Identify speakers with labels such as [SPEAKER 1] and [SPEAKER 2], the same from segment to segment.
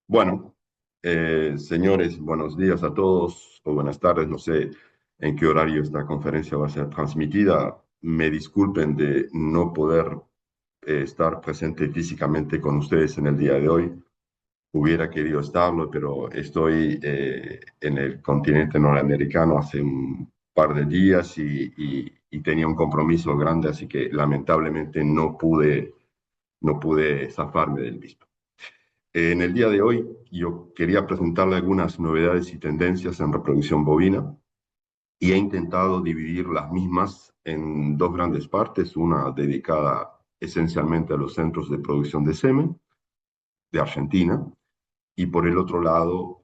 [SPEAKER 1] Bueno, señores, buenos días a todos o buenas tardes. No sé en qué horario esta conferencia va a ser transmitida. Me disculpen de no poder estar presente físicamente con ustedes en el día de hoy. Hubiera querido estarlo, pero estoy en el continente norteamericano hace un par de días y tenía un compromiso grande, así que lamentablemente no pude zafarme del mismo. En el día de hoy yo quería presentarle algunas novedades y tendencias en reproducción bovina y he intentado dividir las mismas en dos grandes partes, una dedicada esencialmente a los centros de producción de semen de Argentina y por el otro lado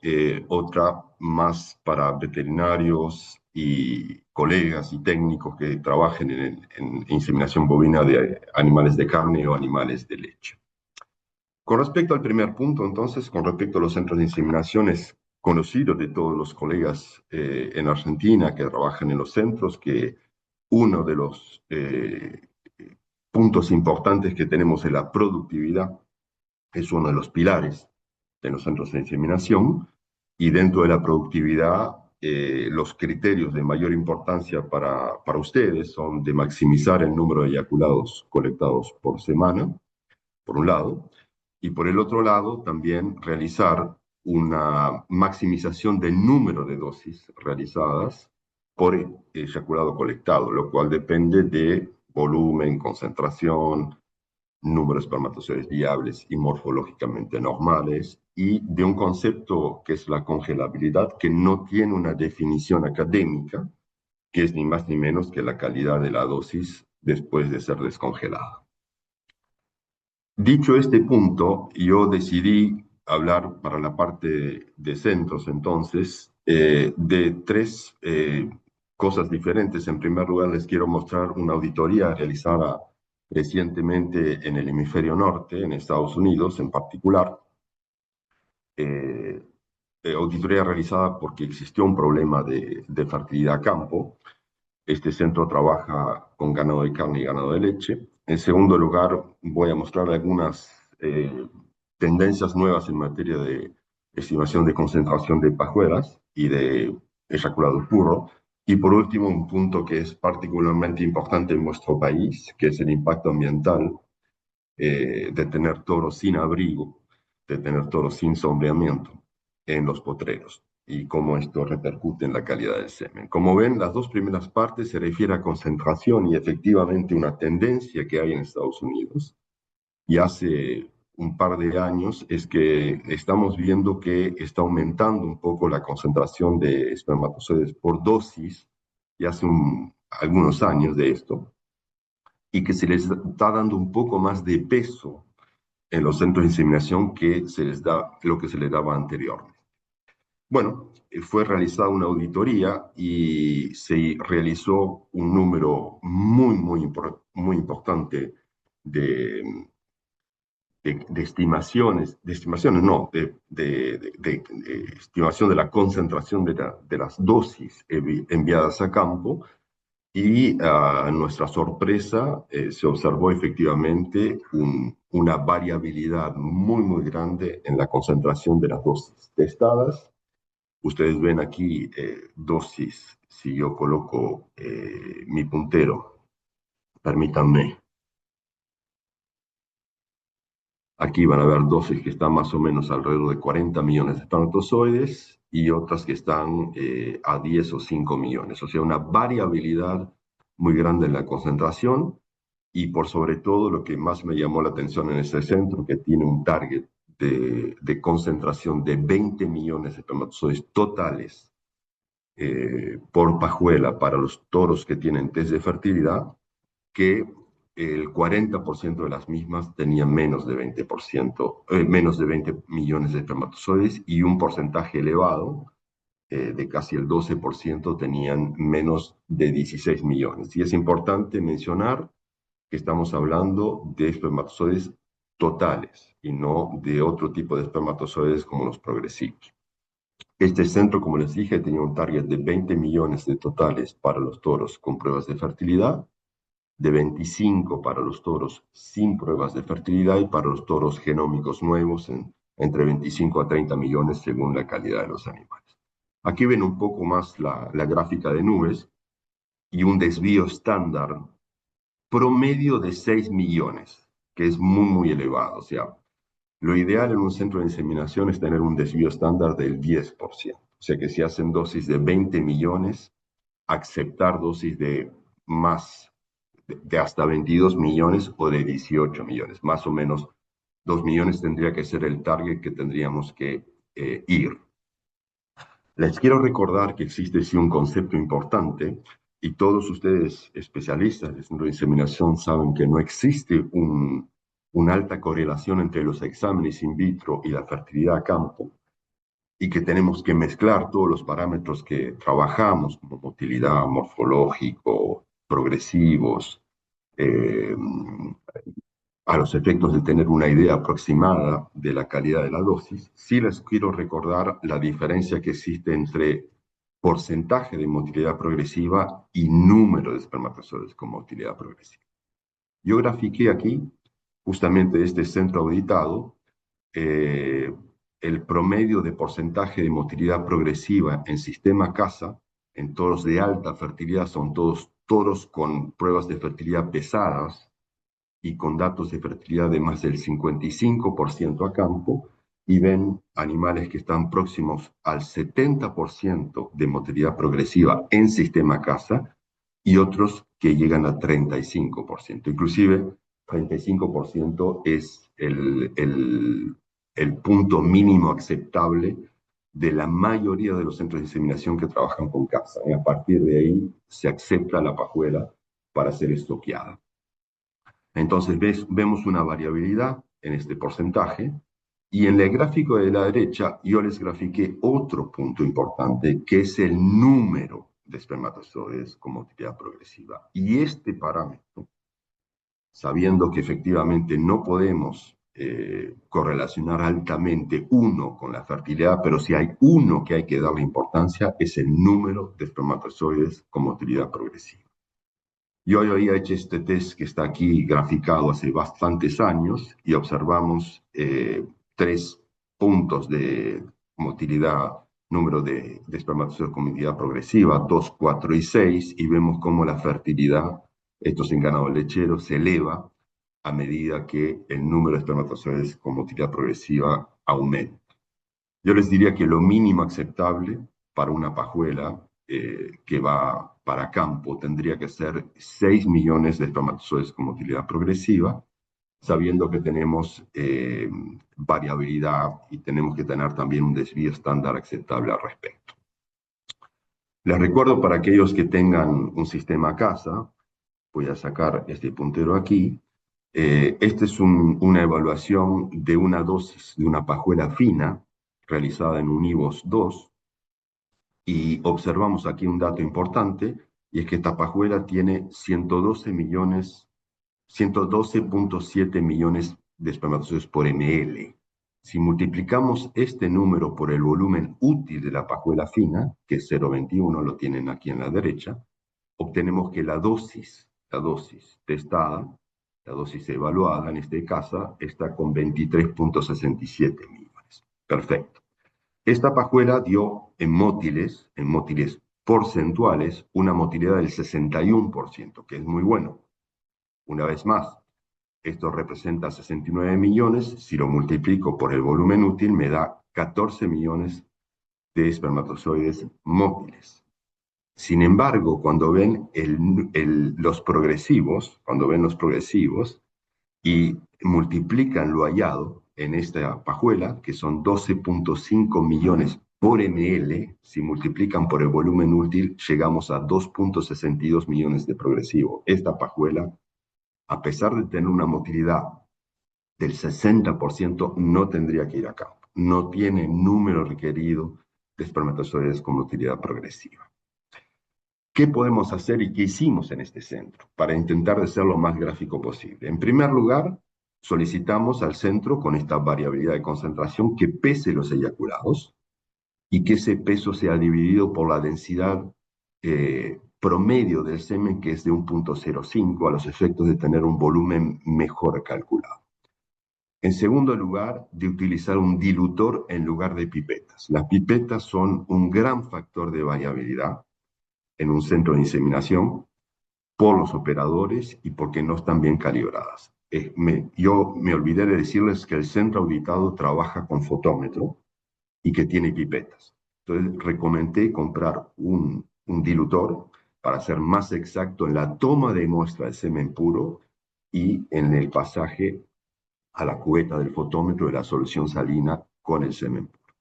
[SPEAKER 1] otra más para veterinarios y colegas y técnicos que trabajen en inseminación bovina de animales de carne o animales de leche. Con respecto al primer punto, entonces, con respecto a los centros de inseminación, es conocido de todos los colegas en Argentina que trabajan en los centros que uno de los puntos importantes que tenemos es la productividad, es uno de los pilares de los centros de inseminación, y dentro de la productividad, los criterios de mayor importancia para ustedes son de maximizar el número de eyaculados colectados por semana, por un lado, y por el otro lado también realizar una maximización del número de dosis realizadas por eyaculado colectado, lo cual depende de volumen, concentración, número de espermatozoides viables y morfológicamente normales, y de un concepto que es la congelabilidad, que no tiene una definición académica, que es ni más ni menos que la calidad de la dosis después de ser descongelada. Dicho este punto, yo decidí hablar para la parte de centros, entonces, de tres cosas diferentes. En primer lugar, les quiero mostrar una auditoría realizada recientemente en el hemisferio norte, en Estados Unidos en particular. Eh, Auditoría realizada porque existió un problema de fertilidad a campo. Este centro trabaja con ganado de carne y ganado de leche. En segundo lugar, voy a mostrar algunas tendencias nuevas en materia de estimación de concentración de pajuelas y de eyaculado puro. Y por último, un punto que es particularmente importante en nuestro país, que es el impacto ambiental de tener toros sin abrigo, de tener toros sin sombreamiento en los potreros y cómo esto repercute en la calidad del semen. Como ven, las dos primeras partes se refieren a concentración y efectivamente una tendencia que hay en Estados Unidos y hace un par de años es que estamos viendo que está aumentando un poco la concentración de espermatozoides por dosis, y hace algunos años de esto, y que se les está dando un poco más de peso en los centros de inseminación que se les da lo que se les daba anteriormente. Bueno, fue realizada una auditoría y se realizó un número muy importante de, de estimaciones no, de estimación de la concentración de las dosis enviadas a campo, y a nuestra sorpresa se observó efectivamente una variabilidad muy grande en la concentración de las dosis testadas. Ustedes ven aquí dosis, si yo coloco mi puntero, permítanme, aquí van a ver dosis que están más o menos alrededor de 40 millones de espermatozoides y otras que están a 10 o 5 millones, o sea, una variabilidad muy grande en la concentración. Y por sobre todo, lo que más me llamó la atención en este centro, que tiene un target de concentración de 20 millones de espermatozoides totales por pajuela para los toros que tienen test de fertilidad, que el 40% de las mismas tenían menos de 20%, menos de 20 millones de espermatozoides, y un porcentaje elevado de casi el 12% tenían menos de 16 millones. Y es importante mencionar que estamos hablando de espermatozoides totales y no de otro tipo de espermatozoides como los progresivos. Este centro, como les dije, tenía un target de 20 millones de totales para los toros con pruebas de fertilidad, de 25 para los toros sin pruebas de fertilidad y para los toros genómicos nuevos en entre 25 a 30 millones según la calidad de los animales. Aquí ven un poco más la gráfica de nubes y un desvío estándar promedio de 6 millones, que es muy elevado. O sea, lo ideal en un centro de inseminación es tener un desvío estándar del 10%. O sea que si hacen dosis de 20 millones, aceptar dosis de más, de hasta 22 millones o de 18 millones. Más o menos 2 millones tendría que ser el target que tendríamos que ir. Les quiero recordar que existe sí un concepto importante y todos ustedes especialistas de centro de inseminación saben que no existe una alta correlación entre los exámenes in vitro y la fertilidad a campo y que tenemos que mezclar todos los parámetros que trabajamos como motilidad, morfológico, progresivos, eh, a los efectos de tener una idea aproximada de la calidad de la dosis. Sí les quiero recordar la diferencia que existe entre porcentaje de motilidad progresiva y número de espermatozoides con motilidad progresiva. Yo grafiqué aquí, justamente este centro auditado, eh, el promedio de porcentaje de motilidad progresiva en sistema CASA, en toros de alta fertilidad, son todos toros con pruebas de fertilidad pesadas, y con datos de fertilidad de más del 55% a campo, y ven animales que están próximos al 70% de motilidad progresiva en sistema casa y otros que llegan a 35%. Inclusive 35% es el punto mínimo aceptable de la mayoría de los centros de inseminación que trabajan con casa. A partir de ahí se acepta la pajuela para ser estoqueada. Entonces vemos una variabilidad en este porcentaje y en el gráfico de la derecha yo les grafiqué otro punto importante que es el número de espermatozoides con motilidad progresiva. Y este parámetro, sabiendo que efectivamente no podemos correlacionar altamente uno con la fertilidad, pero si hay uno que hay que darle importancia es el número de espermatozoides con motilidad progresiva. Yo había hecho este test que está aquí graficado hace bastantes años y observamos 3 puntos de motilidad, número de espermatozoides con motilidad progresiva, 2, 4 y 6, y vemos cómo la fertilidad, esto es en ganado lechero, se eleva a medida que el número de espermatozoides con motilidad progresiva aumenta. Yo les diría que lo mínimo aceptable para una pajuela que va para campo tendría que ser 6 millones de espermatozoides con motilidad progresiva, sabiendo que tenemos variabilidad y tenemos que tener también un desvío estándar aceptable al respecto. Les recuerdo para aquellos que tengan un sistema casa, voy a sacar este puntero aquí, esta es una evaluación de una dosis de una pajuela fina realizada en un IVOS 2, y observamos aquí un dato importante, y es que esta pajuela tiene 112.7 millones de espermatozoides por ml. Si multiplicamos este número por el volumen útil de la pajuela fina, que es 0,21, lo tienen aquí en la derecha, obtenemos que la dosis testada, la dosis evaluada en este caso, está con 23.67 millones. Perfecto. Esta pajuela dio en mótiles porcentuales, una motilidad del 61%, que es muy bueno. Una vez más, esto representa 69 millones, si lo multiplico por el volumen útil me da 14 millones de espermatozoides mótiles. Sin embargo, cuando ven los progresivos y multiplican lo hallado en esta pajuela, que son 12.5 millones por ml, si multiplican por el volumen útil, llegamos a 2.62 millones de progresivo. Esta pajuela, a pesar de tener una motilidad del 60%, no tendría que ir a campo. No tiene número requerido de espermatozoides con motilidad progresiva. ¿Qué podemos hacer y qué hicimos en este centro para intentar de ser lo más gráfico posible? En primer lugar, solicitamos al centro con esta variabilidad de concentración que pese los eyaculados y que ese peso sea dividido por la densidad promedio del semen, que es de 1.05, a los efectos de tener un volumen mejor calculado. En segundo lugar, de utilizar un dilutor en lugar de pipetas. Las pipetas son un gran factor de variabilidad en un centro de inseminación por los operadores y porque no están bien calibradas. Yo me olvidé de decirles que el centro auditado trabaja con fotómetro y que tiene pipetas. Entonces, recomendé comprar un dilutor para ser más exacto en la toma de muestra de semen puro y en el pasaje a la cubeta del fotómetro de la solución salina con el semen puro.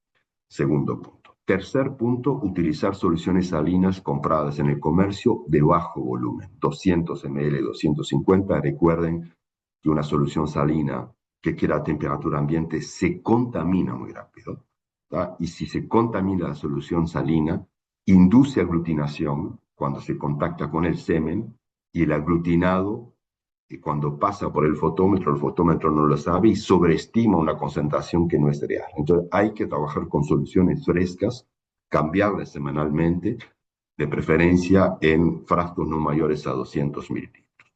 [SPEAKER 1] Segundo punto. Tercer punto, utilizar soluciones salinas compradas en el comercio de bajo volumen, 200 ml, 250. Recuerden que una solución salina que queda a temperatura ambiente se contamina muy rápido, ¿tá? Y si se contamina la solución salina, induce aglutinación cuando se contacta con el semen y el aglutinado cuando pasa por el fotómetro no lo sabe y sobreestima una concentración que no es real. Entonces hay que trabajar con soluciones frescas, cambiarlas semanalmente, de preferencia en frascos no mayores a 200 mililitros.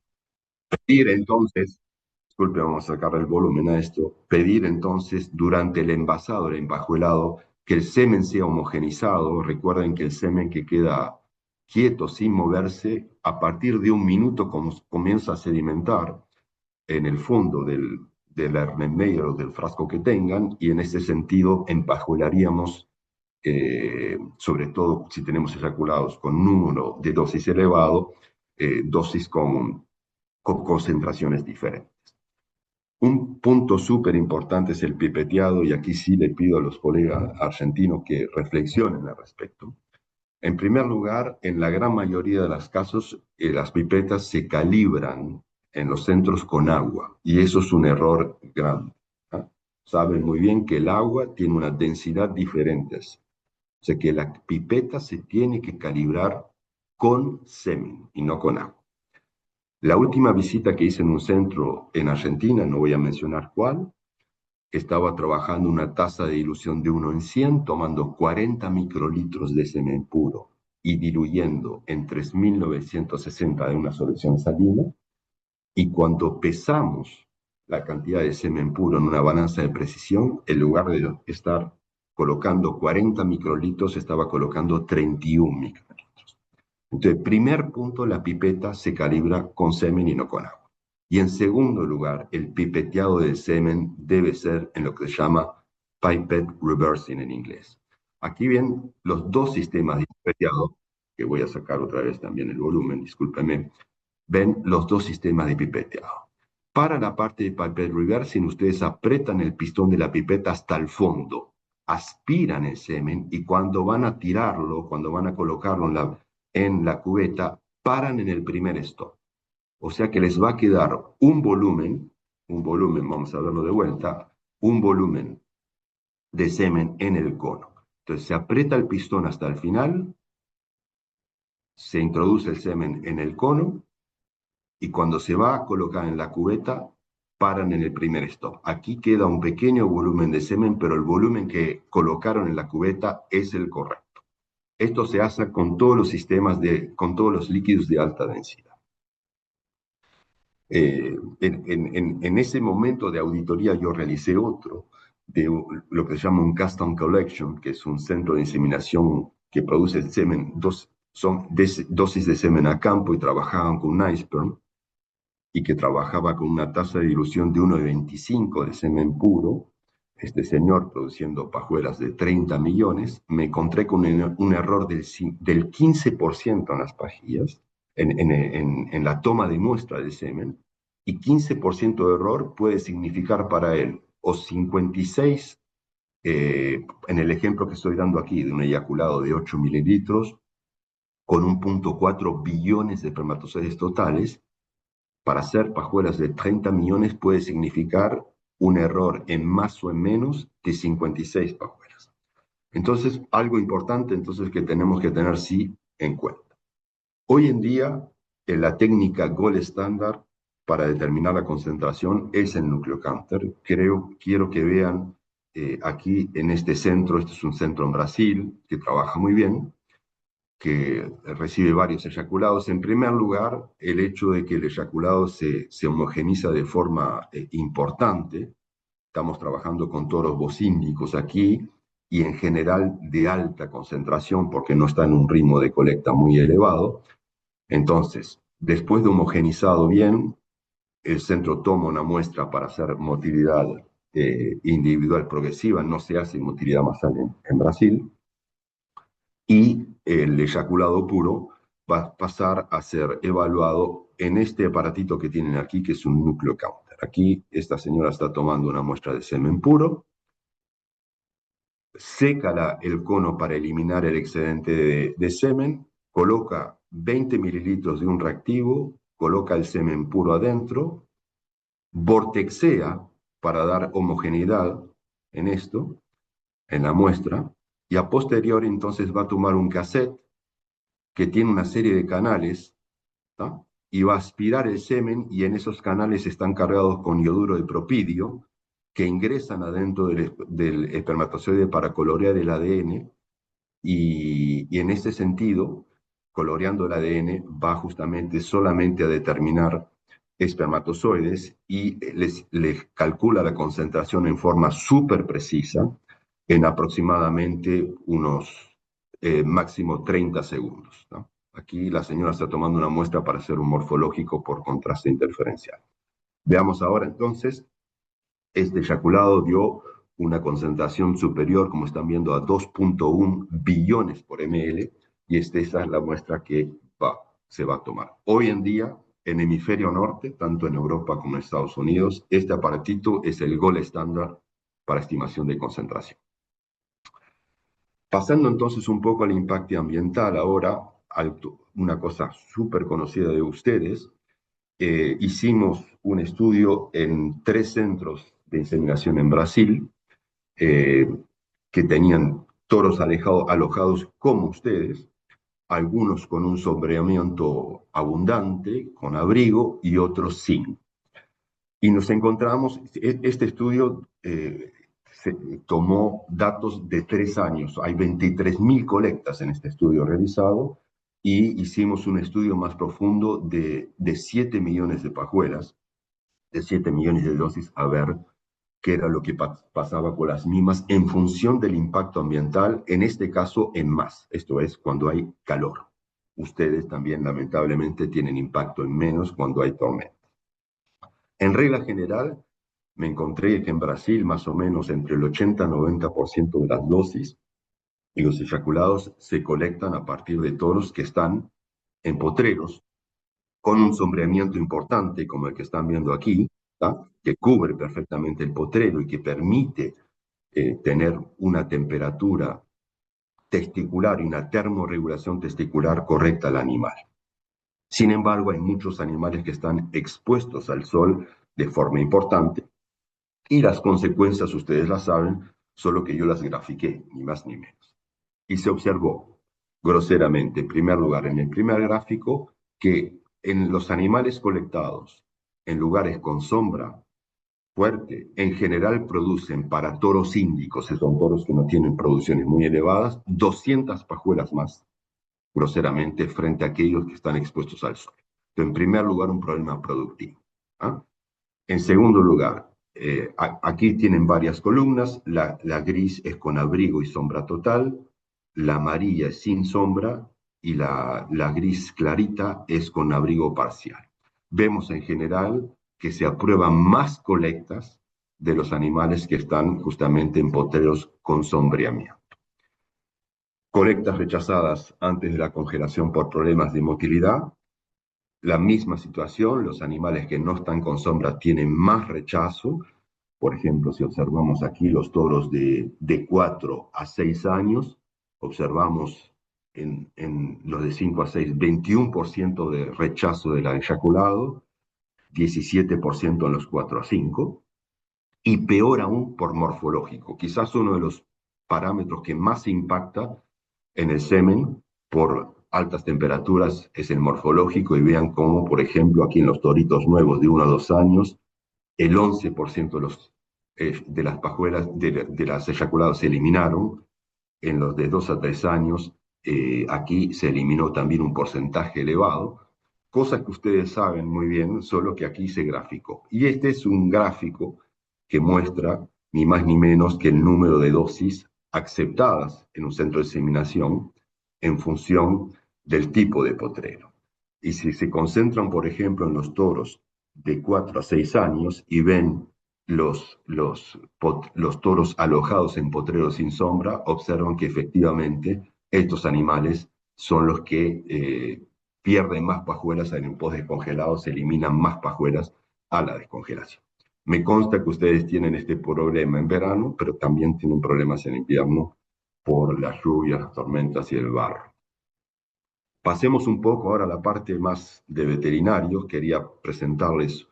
[SPEAKER 1] Pedir entonces, disculpe, vamos a sacar el volumen a esto, pedir entonces durante el envasado, el empajuelado, que el semen sea homogenizado. Recuerden que el semen que queda quieto sin moverse, a partir de un minuto comienza a sedimentar en el fondo del Erlenmeyer o del frasco que tengan, y en ese sentido empajuelaríamos, sobre todo si tenemos eyaculados con número de dosis elevado, dosis con concentraciones diferentes. Un punto súper importante es el pipeteado, y aquí sí le pido a los colegas argentinos que reflexionen al respecto. En primer lugar, en la gran mayoría de los casos, las pipetas se calibran en los centros con agua, y eso es un error grande, ¿ah? Saben muy bien que el agua tiene una densidad diferente, o sea que la pipeta se tiene que calibrar con semen y no con agua. La última visita que hice en un centro en Argentina, no voy a mencionar cuál, estaba trabajando una tasa de dilución de 1 en 100, tomando 40 microlitros de semen puro y diluyendo en 3.960 de una solución salina. Y cuando pesamos la cantidad de semen puro en una balanza de precisión, en lugar de estar colocando 40 microlitros, estaba colocando 31 microlitros. Entonces, primer punto, la pipeta se calibra con semen y no con agua. Y en segundo lugar, el pipeteado del semen debe ser en lo que se llama pipette reversing en inglés. Aquí ven los dos sistemas de pipeteado, que voy a sacar otra vez también el volumen, discúlpenme. Ven los dos sistemas de pipeteado. Para la parte de pipette reversing, ustedes apretan el pistón de la pipeta hasta el fondo, aspiran el semen, y cuando van a tirarlo, cuando van a colocarlo en la cubeta, paran en el primer stop. O sea que les va a quedar un volumen, vamos a verlo de vuelta, un volumen de semen en el cono. Entonces se aprieta el pistón hasta el final, se introduce el semen en el cono, y cuando se va a colocar en la cubeta, paran en el primer stop. Aquí queda un pequeño volumen de semen, pero el volumen que colocaron en la cubeta es el correcto. Esto se hace con todos los sistemas, con todos los líquidos de alta densidad. En ese momento de auditoría yo realicé otro, de lo que se llama un custom collection, que es un centro de inseminación que produce el semen, son dosis de semen a campo, y trabajaban con un iceberg, y que trabajaba con una tasa de dilución de 1,25 de semen puro. Este señor produciendo pajuelas de 30 millones, me encontré con un error del 15% en las pajillas, en la toma de muestra de semen, y 15% de error puede significar para él o 56, en el ejemplo que estoy dando aquí, de un eyaculado de 8 mililitros, con 1,4 billones de espermatozoides totales. Para hacer pajuelas de 30 millones puede significar un error en más o en menos de 56 pajuelas. Entonces, algo importante entonces que tenemos que tener sí en cuenta. Hoy en día, la técnica gold estándar para determinar la concentración es el nucleocounter. Quiero que vean aquí en este centro, este es un centro en Brasil que trabaja muy bien, que recibe varios eyaculados. En primer lugar, el hecho de que el eyaculado se homogeniza de forma importante, Estamos trabajando con toros vocíndicos aquí y en general de alta concentración porque no está en un ritmo de colecta muy elevado. Entonces, después de homogenizado bien, el centro toma una muestra para hacer motilidad individual progresiva, no se hace motilidad masal en Brasil, y el eyaculado puro va a pasar a ser evaluado en este aparatito que tienen aquí, que es un núcleo counter. Aquí esta señora está tomando una muestra de semen puro, seca el cono para eliminar el excedente de semen, coloca 20 mililitros de un reactivo, coloca el semen puro adentro, vortexea para dar homogeneidad en esto, en la muestra, y a posteriori entonces va a tomar un cassette que tiene una serie de canales, ¿tá? Y va a aspirar el semen y en esos canales están cargados con yoduro de propidio que ingresan adentro del espermatozoide para colorear el ADN y en ese sentido, coloreando el ADN va justamente solamente a determinar espermatozoides y les calcula la concentración en forma súper precisa en aproximadamente unos máximo 30 segundos, ¿no? Aquí la señora está tomando una muestra para hacer un morfológico por contraste interferencial. Veamos ahora entonces, este eyaculado dio una concentración superior, como están viendo, a 2.1 billones por ml, y esa es la muestra que se va a tomar. Hoy en día, en hemisferio norte, tanto en Europa como en Estados Unidos, este aparatito es el gold estándar para estimación de concentración. Pasando entonces un poco al impacto ambiental, ahora, una cosa súper conocida de ustedes, hicimos un estudio en 3 centros de inseminación en Brasil, que tenían toros alojados como ustedes, algunos con un sombreamiento abundante, con abrigo, y otros sin. Y nos encontramos, este estudio se tomó datos de 3 años, hay 23.000 colectas en este estudio realizado, y hicimos un estudio más profundo de 7 millones de pajuelas, de 7 millones de dosis, a ver qué era lo que pasaba con las mismas en función del impacto ambiental, en este caso en más, esto es cuando hay calor. Ustedes también lamentablemente tienen impacto en menos cuando hay tormenta. En regla general, me encontré que en Brasil más o menos entre el 80 y 90% de las dosis y los eyaculados se colectan a partir de toros que están en potreros, con un sombreamiento importante como el que están viendo aquí, ¿tá? Que cubre perfectamente el potrero y que permite tener una temperatura testicular y una termorregulación testicular correcta al animal. Sin embargo, hay muchos animales que están expuestos al sol de forma importante y las consecuencias ustedes las saben, solo que yo las grafiqué, ni más ni menos. Y se observó groseramente, en primer lugar, en el primer gráfico, que en los animales colectados en lugares con sombra fuerte, en general producen para toros índicos, que son toros que no tienen producciones muy elevadas, 200 pajuelas más, groseramente, frente a aquellos que están expuestos al sol. Entonces, en primer lugar, un problema productivo. ¿Ah? En segundo lugar, aquí tienen varias columnas, la gris es con abrigo y sombra total, la amarilla es sin sombra y la gris clarita es con abrigo parcial. Vemos en general que se aprueban más colectas de los animales que están justamente en potreros con sombreamiento. Colectas rechazadas antes de la congelación por problemas de motilidad. La misma situación, los animales que no están con sombra tienen más rechazo. Por ejemplo, si observamos aquí los toros de 4 a 6 años, observamos en los de 5 a 6, 21% de rechazo del eyaculado, 17% en los 4 a 5, y peor aún por morfológico. Quizás uno de los parámetros que más impacta en el semen por altas temperaturas es el morfológico, y vean cómo, por ejemplo, aquí en los toritos nuevos de 1 a 2 años, el 11% de las pajuelas, de las eyaculadas se eliminaron. En los de 2 a 3 años, aquí se eliminó también un porcentaje elevado, cosa que ustedes saben muy bien, solo que aquí se graficó. Y este es un gráfico que muestra ni más ni menos que el número de dosis aceptadas en un centro de inseminación en función del tipo de potrero. Y si se concentran, por ejemplo, en los toros de 4 a 6 años y ven los toros alojados en potreros sin sombra, observan que efectivamente estos animales son los que pierden más pajuelas en un post descongelado, se eliminan más pajuelas a la descongelación. Me consta que ustedes tienen este problema en verano, pero también tienen problemas en invierno por las lluvias, las tormentas y el barro. Pasemos un poco ahora a la parte más de veterinarios. Quería presentarles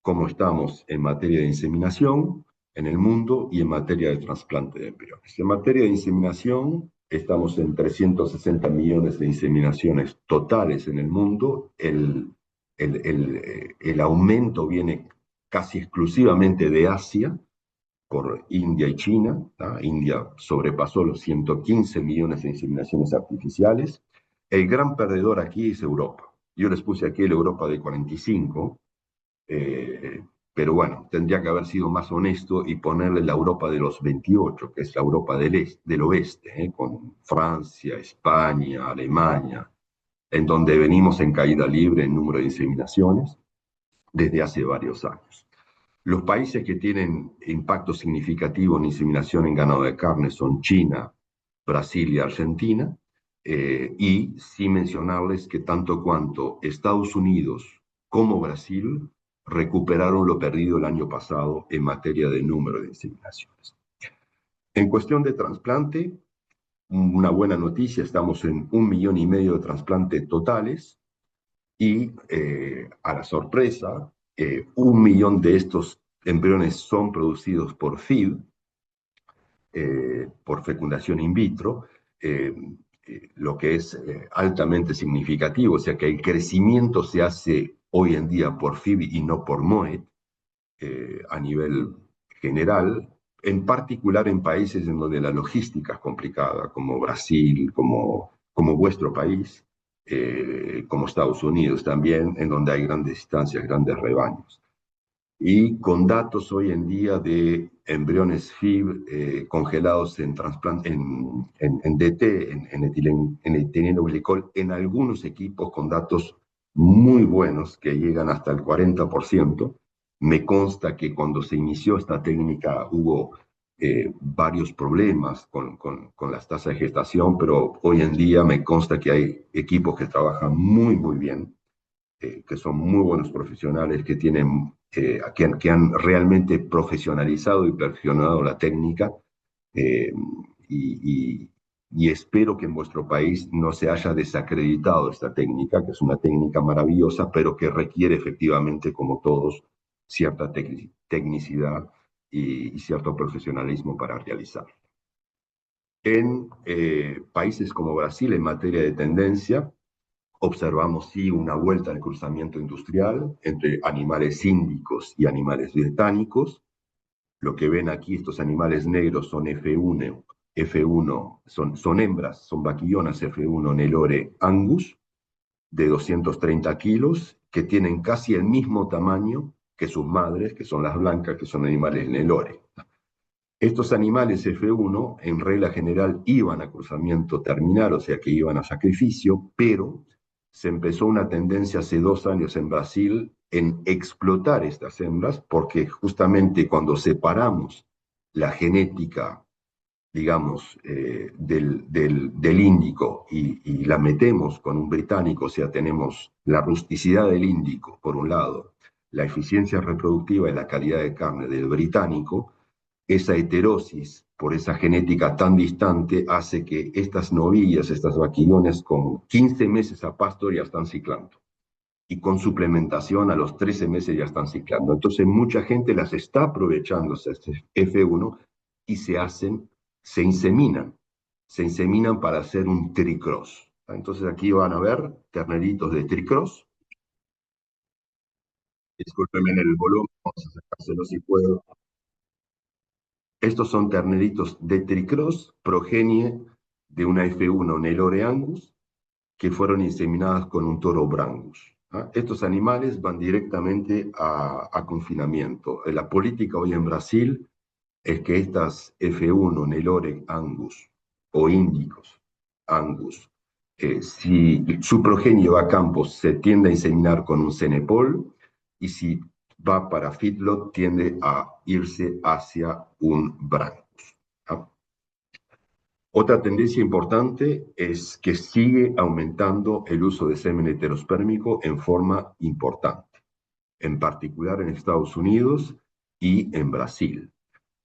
[SPEAKER 1] cómo estamos en materia de inseminación en el mundo y en materia de trasplante de embriones. En materia de inseminación, estamos en 360 millones de inseminaciones totales en el mundo. El aumento viene casi exclusivamente de Asia, por India y China. India sobrepasó los 115 millones de inseminaciones artificiales. El gran perdedor aquí es Europa. Yo les puse aquí la Europa de 45, pero bueno, tendría que haber sido más honesto y ponerle la Europa de los 28, que es la Europa del oeste, con Francia, España, Alemania, en donde venimos en caída libre en número de inseminaciones desde hace varios años. Los países que tienen impacto significativo en inseminación en ganado de carne son China, Brasil y Argentina, y sin mencionarles que tanto cuanto Estados Unidos como Brasil recuperaron lo perdido el año pasado en materia de número de inseminaciones. En cuestión de trasplante, una buena noticia, estamos en 1,5 millones de trasplantes totales y a la sorpresa, 1 millón de estos embriones son producidos por FIV, por fecundación in vitro, lo que es altamente significativo, o sea que el crecimiento se hace hoy en día por FIV y no por MOET a nivel general, en particular en países en donde la logística es complicada, como Brasil, como vuestro país, como Estados Unidos también, en donde hay grandes distancias, grandes rebaños. Y con datos hoy en día de embriones FIV congelados en DT, en etileno glicol, en algunos equipos con datos muy buenos que llegan hasta el 40%. Me consta que cuando se inició esta técnica hubo varios problemas con las tasas de gestación, pero hoy en día me consta que hay equipos que trabajan muy, muy bien, que son muy buenos profesionales, que han realmente profesionalizado y perfeccionado la técnica, eh, y, y espero que en vuestro país no se haya desacreditado esta técnica, que es una técnica maravillosa, pero que requiere efectivamente, como todos, cierta tecnicidad y cierto profesionalismo para realizar. En países como Brasil, en materia de tendencia, observamos sí una vuelta al cruzamiento industrial entre animales índicos y animales británicos. Lo que ven aquí, estos animales negros son F1 son hembras, son vaquillonas F1 Nelore Angus, de 230 kilos, que tienen casi el mismo tamaño que sus madres, que son las blancas, que son animales Nelore. Estos animales F1, en regla general, iban a cruzamiento terminal, o sea que iban a sacrificio, pero se empezó una tendencia hace 2 años en Brasil en explotar estas hembras, porque justamente cuando separamos la genética, digamos, del índico y la metemos con un británico, o sea, tenemos la rusticidad del índico, por un lado, la eficiencia reproductiva y la calidad de carne del británico, esa heterosis por esa genética tan distante hace que estas novillas, estas vaquillones, con 15 meses a pasto ya están ciclando. Y con suplementación a los 13 meses ya están ciclando. Entonces mucha gente las está aprovechando, este F1, y se inseminan para hacer un tricross. Entonces aquí van a ver terneritos de tricross. Discúlpenme en el volumen, vamos a sacárselo si puedo. Estos son terneritos de tricross, progenie de una F1 Nelore Angus, que fueron inseminadas con un toro Brangus. ¿Ah? Estos animales van directamente a confinamiento. La política hoy en Brasil es que estas F1, Nelore Angus o índicos Angus, si su progenio va a campo, se tiende a inseminar con un Cenepol, y si va para feedlot, tiende a irse hacia un Brangus. ¿Ah? Otra tendencia importante es que sigue aumentando el uso de semen heterospérmico en forma importante, en particular en Estados Unidos y en Brasil.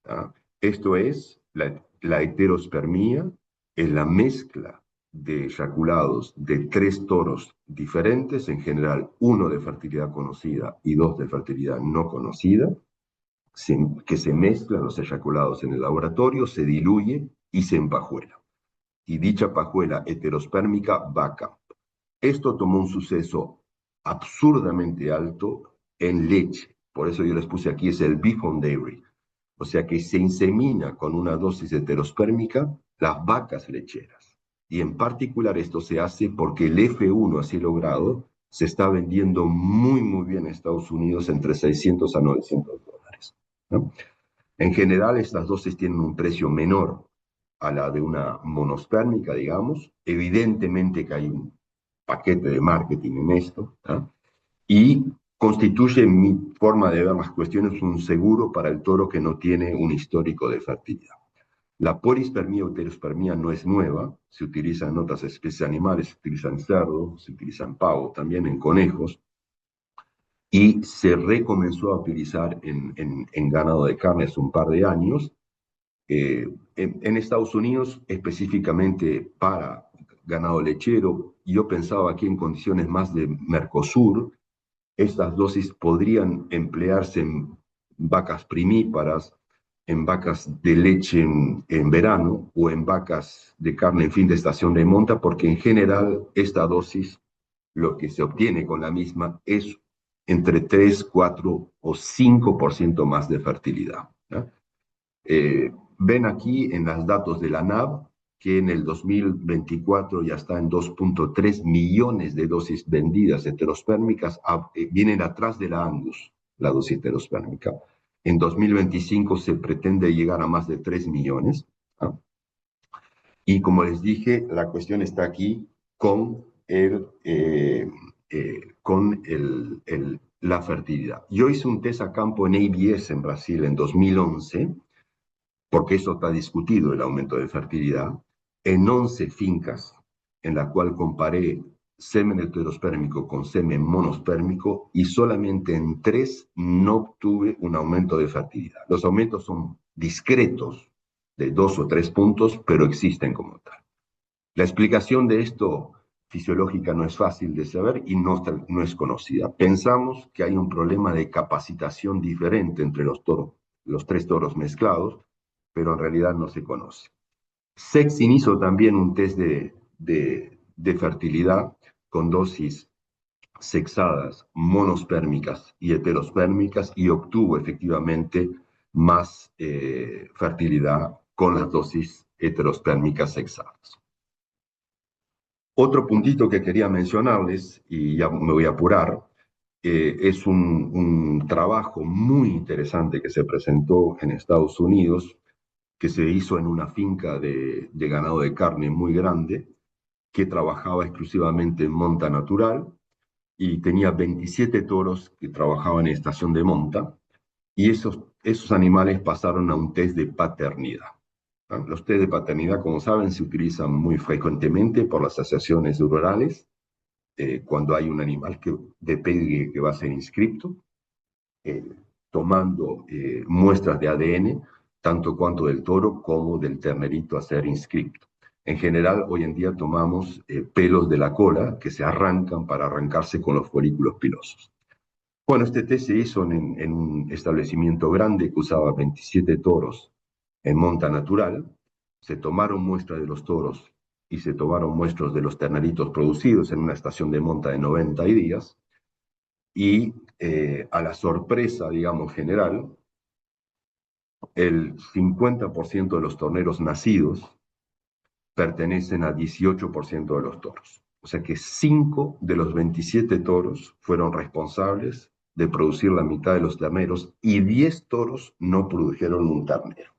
[SPEAKER 1] ¿Ah? Esto es, la heterospermía es la mezcla de eyaculados de 3 toros diferentes, en general uno de fertilidad conocida y 2 de fertilidad no conocida, que se mezclan los eyaculados en el laboratorio, se diluye y se empajuela. Y dicha pajuela heterospérmica va a campo. Esto tomó un suceso absurdamente alto en leche. Por eso yo les puse aquí, es el beef on dairy. O sea que se insemina con una dosis heterospérmica las vacas lecheras. Y en particular esto se hace porque el F1 así logrado se está vendiendo muy, muy bien en Estados Unidos entre 600 a $900. ¿No? En general, estas dosis tienen un precio menor a la de una monospérmica, digamos. Evidentemente que hay un paquete de marketing en esto, ¿no? Y constituye, en mi forma de ver las cuestiones, un seguro para el toro que no tiene un histórico de fertilidad. La polispermía o heterospermía no es nueva, se utiliza en otras especies animales, se utiliza en cerdos, se utiliza en pavo, también en conejos, y se recomenzó a utilizar en ganado de carne hace un par de años, en Estados Unidos específicamente para ganado lechero. Yo pensaba aquí en condiciones más de Mercosur, estas dosis podrían emplearse en vacas primíparas, en vacas de leche en verano o en vacas de carne en fin de estación de monta, porque en general esta dosis, lo que se obtiene con la misma es entre 3, 4 o 5% más de fertilidad, ¿no? Ven aquí en los datos de la NAB que en el 2024 ya está en 2.3 millones de dosis vendidas heterospérmicas, vienen atrás de la Angus, la dosis heterospérmica. En 2025 se pretende llegar a más de 3 millones. ¿No? Y como les dije, la cuestión está aquí con, la fertilidad. Yo hice un test a campo en ABS en Brasil en 2011, porque eso está discutido, el aumento de fertilidad, en 11 fincas, en la cual comparé semen heterospérmico con semen monospérmico, y solamente en 3 no obtuve un aumento de fertilidad. Los aumentos son discretos, de 2 o 3 puntos, pero existen como tal. La explicación de esto fisiológica no es fácil de saber y no es conocida. Pensamos que hay un problema de capacitación diferente entre los 3 toros mezclados, pero en realidad no se conoce. Sexin hizo también un test de fertilidad con dosis sexadas, monospérmicas y heterospérmicas, y obtuvo efectivamente más fertilidad con las dosis heterospérmicas sexadas. Otro puntito que quería mencionarles, y ya me voy a apurar, es un trabajo muy interesante que se presentó en Estados Unidos, que se hizo en una finca de ganado de carne muy grande, que trabajaba exclusivamente en monta natural, y tenía 27 toros que trabajaban en estación de monta, y esos animales pasaron a un test de paternidad. ¿No? Los test de paternidad, como saben, se utilizan muy frecuentemente por las asociaciones rurales, cuando hay un animal de pedigree que va a ser inscripto, eh, tomando muestras de ADN, tanto cuanto del toro como del ternerito a ser inscripto. En general, hoy en día tomamos pelos de la cola que se arrancan para arrancarse con los folículos pilosos. Bueno, este test se hizo en un establecimiento grande que usaba 27 toros en monta natural. Se tomaron muestras de los toros y se tomaron muestras de los terneritos producidos en una estación de monta de 90 días, y a la sorpresa, digamos, general, el 50% de los torneros nacidos pertenecen al 18% de los toros. O sea que 5 de los 27 toros fueron responsables de producir la mitad de los terneros y 10 toros no produjeron un ternero.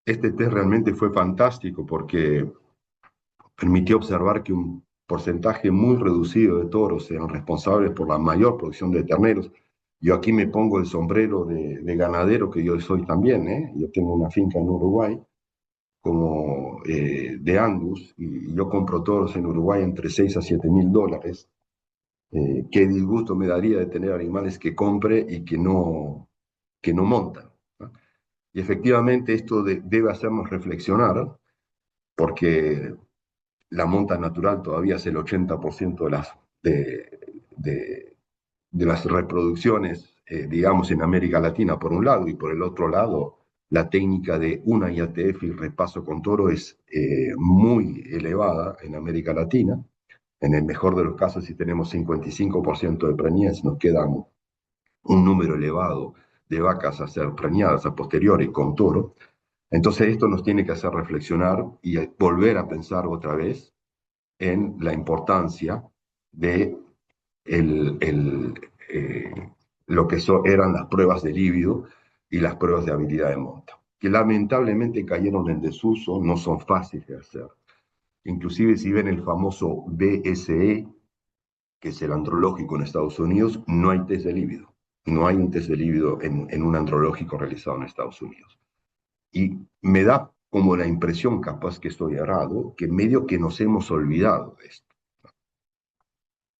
[SPEAKER 1] Este test realmente fue fantástico porque permitió observar que un porcentaje muy reducido de toros eran responsables por la mayor producción de terneros. Yo aquí me pongo el sombrero de ganadero que yo soy también, ¿eh? Yo tengo una finca en Uruguay como de Angus y yo compro toros en Uruguay entre 6 a 7 mil dólares. Qué disgusto me daría de tener animales que compre y que no montan, ¿no? Y efectivamente esto debe hacernos reflexionar porque la monta natural todavía es el 80% de, de, de las reproducciones, digamos, en América Latina, por un lado, y por el otro lado, la técnica de una IATF y repaso con toro es muy elevada en América Latina. En el mejor de los casos, si tenemos 55% de preñez, nos queda un número elevado de vacas a ser preñadas a posteriori con toro. Entonces esto nos tiene que hacer reflexionar y volver a pensar otra vez en la importancia de el, el, eh, lo que eran las pruebas de líbido y las pruebas de habilidad de monta, que lamentablemente cayeron en desuso, no son fáciles de hacer. Inclusive si ven el famoso BSE, que es el andrológico en Estados Unidos, no hay test de líbido. No hay un test de líbido en un andrológico realizado en Estados Unidos. Y me da como la impresión, capaz que estoy errado, que medio que nos hemos olvidado de esto.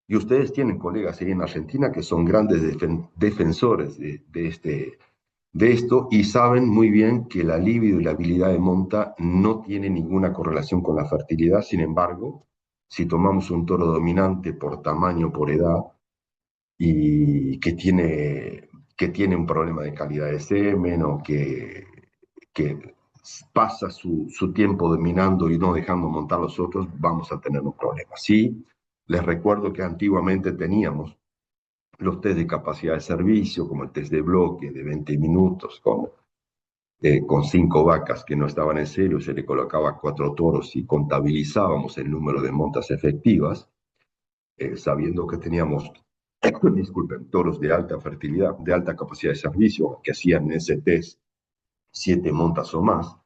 [SPEAKER 1] Y ustedes tienen colegas ahí en Argentina que son grandes defensores de esto y saben muy bien que la libido y la habilidad de monta no tienen ninguna correlación con la fertilidad. Sin embargo, si tomamos un toro dominante por tamaño, por edad, y que tiene un problema de calidad de semen o que pasa su tiempo dominando y no dejando montar los otros, vamos a tener un problema. Sí, les recuerdo que antiguamente teníamos los test de capacidad de servicio, como el test de bloque de 20 minutos, con 5 vacas que no estaban en celo, se le colocaba 4 toros y contabilizábamos el número de montas efectivas, sabiendo que teníamos, disculpen, toros de alta fertilidad, de alta capacidad de servicio, que hacían en ese test 7 montas o más.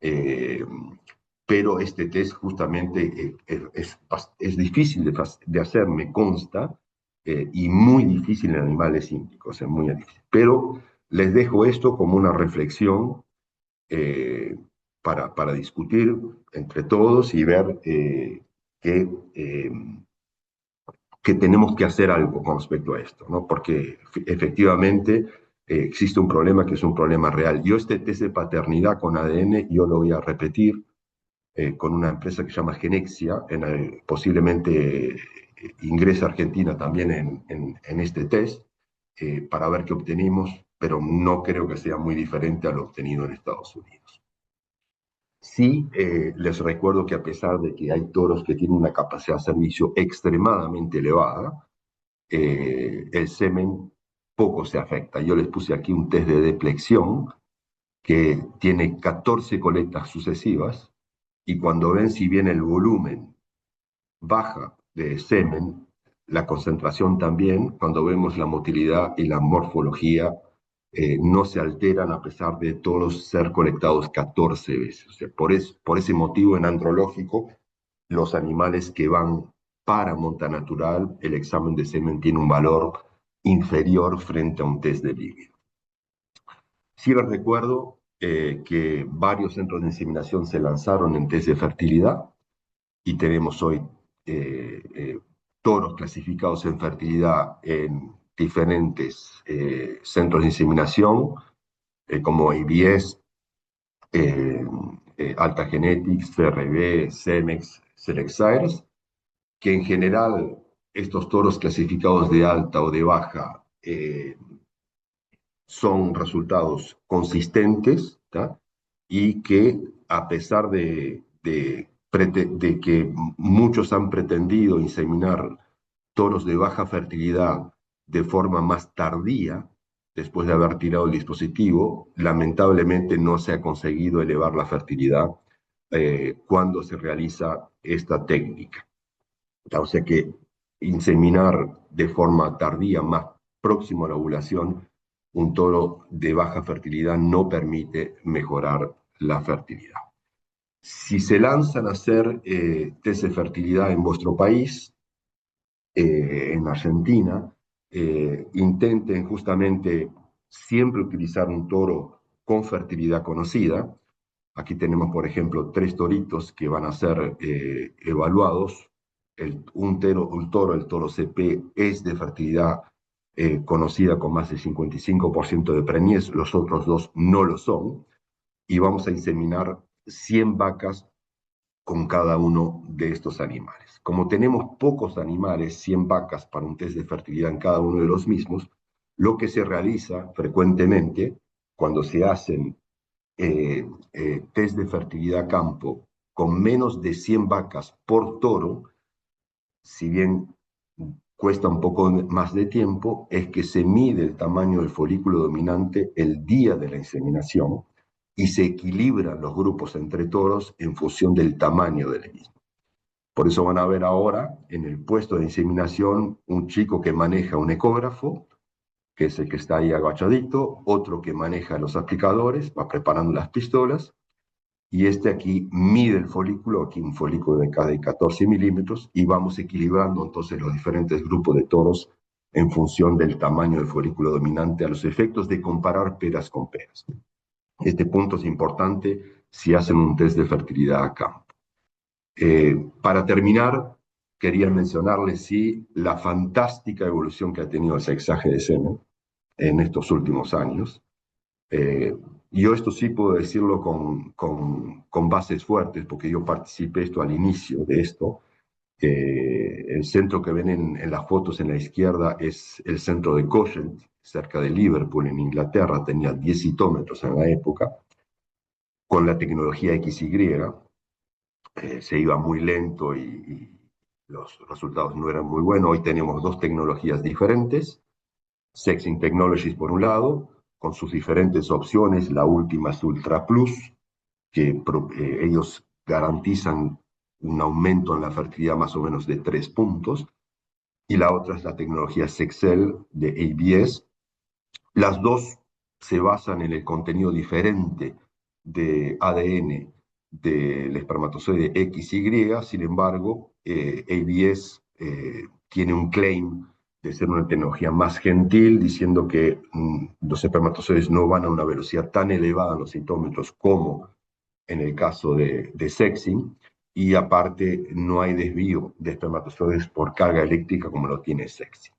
[SPEAKER 1] Eh, pero este test justamente es difícil de hacer, me consta, y muy difícil en animales índicos, es muy difícil. Pero les dejo esto como una reflexión eh, para discutir entre todos y ver eh, que tenemos que hacer algo con respecto a esto, ¿no? Porque efectivamente existe un problema que es un problema real. Yo este test de paternidad con ADN, yo lo voy a repetir con una empresa que se llama Genexia, posiblemente ingresa a Argentina también en este test, para ver qué obtenemos, pero no creo que sea muy diferente a lo obtenido en Estados Unidos. Sí, les recuerdo que a pesar de que hay toros que tienen una capacidad de servicio extremadamente elevada, el semen poco se afecta. Yo les puse aquí un test de deplexión que tiene 14 colectas sucesivas y cuando ven si bien el volumen baja de semen, la concentración también, cuando vemos la motilidad y la morfología, no se alteran a pesar de todos ser colectados 14 veces. O sea, por ese motivo en andrológico, los animales que van para monta natural, el examen de semen tiene un valor inferior frente a un test de líquido. Sí les recuerdo que varios centros de inseminación se lanzaron en test de fertilidad y tenemos hoy toros clasificados en fertilidad en diferentes centros de inseminación, como ABS, Alta Genetics, CRB, Cemex, Selexaires, que en general estos toros clasificados de alta o de baja son resultados consistentes, ¿tá? Y que a pesar de que muchos han pretendido inseminar toros de baja fertilidad de forma más tardía, después de haber tirado el dispositivo, lamentablemente no se ha conseguido elevar la fertilidad cuando se realiza esta técnica. O sea que inseminar de forma tardía, más próximo a la ovulación, un toro de baja fertilidad no permite mejorar la fertilidad. Si se lanzan a hacer test de fertilidad en vuestro país, en Argentina, intenten justamente siempre utilizar un toro con fertilidad conocida. Aquí tenemos, por ejemplo, 3 toritos que van a ser evaluados. Un toro, el toro CP, es de fertilidad conocida con más de 55% de preñez, los otros 2 no lo son, y vamos a inseminar 100 vacas con cada uno de estos animales. Como tenemos pocos animales, 100 vacas para un test de fertilidad en cada uno de los mismos, lo que se realiza frecuentemente cuando se hacen test de fertilidad a campo con menos de 100 vacas por toro, si bien cuesta un poco más de tiempo, es que se mide el tamaño del folículo dominante el día de la inseminación y se equilibran los grupos entre toros en función del tamaño del mismo. Por eso van a ver ahora en el puesto de inseminación un chico que maneja un ecógrafo, que es el que está ahí agachadito, otro que maneja los aplicadores, va preparando las pistolas, y este aquí mide el folículo, aquí un folículo de cada 14 milímetros, y vamos equilibrando entonces los diferentes grupos de toros en función del tamaño del folículo dominante a los efectos de comparar peras con peras. Este punto es importante si hacen un test de fertilidad a campo. Para terminar, quería mencionarles sí, la fantástica evolución que ha tenido el sexaje de semen en estos últimos años. Yo esto sí puedo decirlo con bases fuertes, porque yo participé esto al inicio de esto. El centro que ven en las fotos en la izquierda es el centro de Cochet, cerca de Liverpool, en Inglaterra. Tenía 10 citómetros en la época, con la tecnología XY. Se iba muy lento y los resultados no eran muy buenos. Hoy tenemos 2 tecnologías diferentes. Sexing Technologies por un lado, con sus diferentes opciones. La última es Ultra Plus, que ellos garantizan un aumento en la fertilidad más o menos de 3 puntos. Y la otra es la tecnología Sexcel de ABS. Las dos se basan en el contenido diferente de ADN del espermatozoide XY. Sin embargo, ABS tiene un claim de ser una tecnología más gentil, diciendo que los espermatozoides no van a una velocidad tan elevada en los citómetros como en el caso de sexing, y aparte no hay desvío de espermatozoides por carga eléctrica como lo tiene sexing.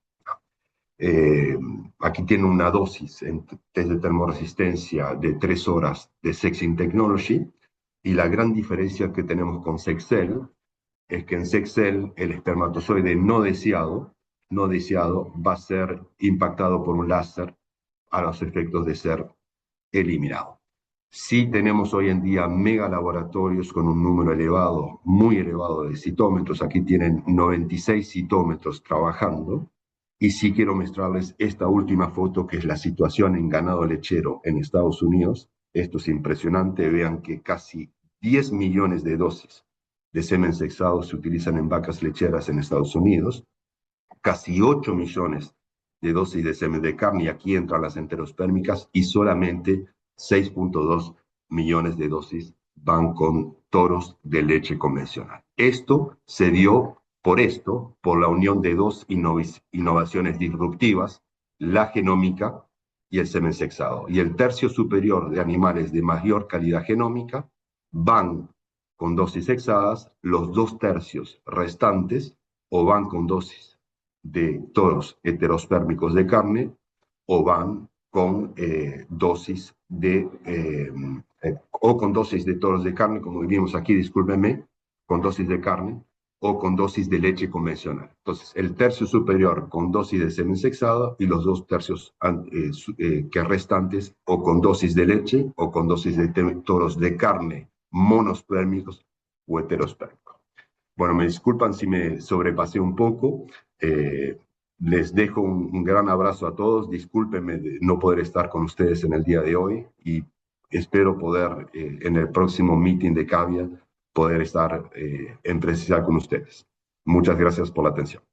[SPEAKER 1] Eh, Aquí tiene una dosis en test de termoresistencia de 3 horas de Sexing Technology, y la gran diferencia que tenemos con Sexcel es que en Sexcel el espermatozoide no deseado va a ser impactado por un láser a los efectos de ser eliminado. Sí tenemos hoy en día mega laboratorios con un número elevado, muy elevado de citómetros. Aquí tienen 96 citómetros trabajando. Y sí quiero mostrarles esta última foto, que es la situación en ganado lechero en Estados Unidos. Esto es impresionante. Vean que casi 10 millones de dosis de semen sexado se utilizan en vacas lecheras en Estados Unidos. Casi 8 millones de dosis de semen de carne, y aquí entran las enterospérmicas, y solamente 6.2 millones de dosis van con toros de leche convencional. Esto se dio por la unión de 2 innovaciones disruptivas, la genómica y el semen sexado. Y el tercio superior de animales de mayor calidad genómica van con dosis sexadas, los 2 tercios restantes o van con dosis de toros heterospérmicos de carne, o van con dosis o con dosis de toros de carne, como vimos aquí, discúlpenme, con dosis de carne, o con dosis de leche convencional. Entonces, el tercio superior con dosis de semen sexado, y los 2 tercios que restantes o con dosis de leche o con dosis de toros de carne monospérmicos o heterospérmicos. Bueno, me disculpan si me sobrepasé un poco. Les dejo un gran abrazo a todos. Discúlpenme de no poder estar con ustedes en el día de hoy, y espero poder en el próximo meeting de Cavia poder estar en presencial con ustedes. Muchas gracias por la atención.